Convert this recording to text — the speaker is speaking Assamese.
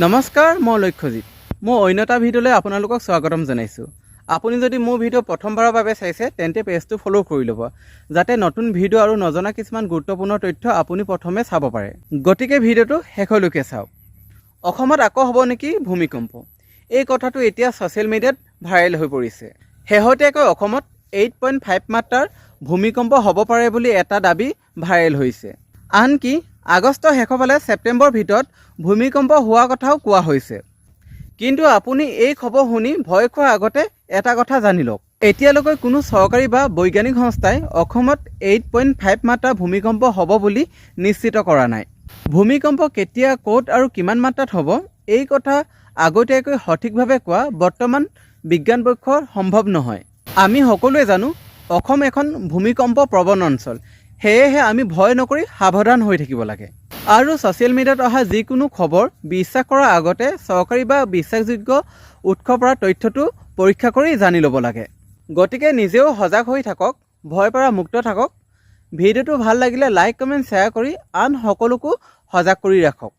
নমস্কাৰ, মই লক্ষ্যজিৎ। মই অন্য এটা ভিডিঅ'লৈ আপোনালোকক স্বাগতম জনাইছোঁ। আপুনি যদি মোৰ ভিডিঅ' প্ৰথমবাৰৰ বাবে চাইছে তেন্তে পেজটো ফ'ল' কৰি ল'ব, যাতে নতুন ভিডিঅ' আৰু নজনা কিছুমান গুৰুত্বপূৰ্ণ তথ্য আপুনি প্ৰথমে চাব পাৰে। গতিকে ভিডিঅ'টো শেষলৈকে চাওক। অসমত আকৌ হ'ব নেকি ভূমিকম্প? এই কথাটো এতিয়া ছ'চিয়েল মিডিয়াত ভাইৰেল হৈ পৰিছে। শেহতীয়াকৈ অসমত 8.5 মাত্ৰাৰ ভূমিকম্প হ'ব পাৰে বুলি এটা দাবী ভাইৰেল হৈছে। আনকি আগষ্টৰ শেষৰ ফালে ছেপ্টেম্বৰৰ ভিতৰত ভূমিকম্প হোৱাৰ কথাও কোৱা হৈছে। কিন্তু আপুনি এই খবৰ শুনি ভয় খোৱাৰ আগতে এটা কথা জানি লওক। এতিয়ালৈকে কোনো চৰকাৰী বা বৈজ্ঞানিক সংস্থাই অসমত 8.5 মাত্ৰাৰ ভূমিকম্প হ'ব বুলি নিশ্চিত কৰা নাই। ভূমিকম্প কেতিয়া, ক'ত আৰু কিমান মাত্ৰাত হ'ব এই কথা আগতীয়াকৈ সঠিকভাৱে কোৱা বৰ্তমান বিজ্ঞান পক্ষৰ সম্ভৱ নহয়। আমি সকলোৱে জানো অসম এখন ভূমিকম্প প্ৰৱণ অঞ্চল, সেয়েহে আমি ভয় নকৰি সাৱধান হৈ থাকিব লাগে। আৰু ছ'চিয়েল মিডিয়াত অহা যিকোনো খবৰ বিশ্বাস কৰাৰ আগতে চৰকাৰী বা বিশ্বাসযোগ্য উৎসৰ পৰা তথ্যটো পৰীক্ষা কৰি জানি ল'ব লাগে। গতিকে নিজেও সজাগ হৈ থাকক, ভয়ৰ পৰা মুক্ত থাকক। ভিডিঅ'টো ভাল লাগিলে লাইক, কমেণ্ট, শ্বেয়াৰ কৰি আন সকলোকো সজাগ কৰি ৰাখক।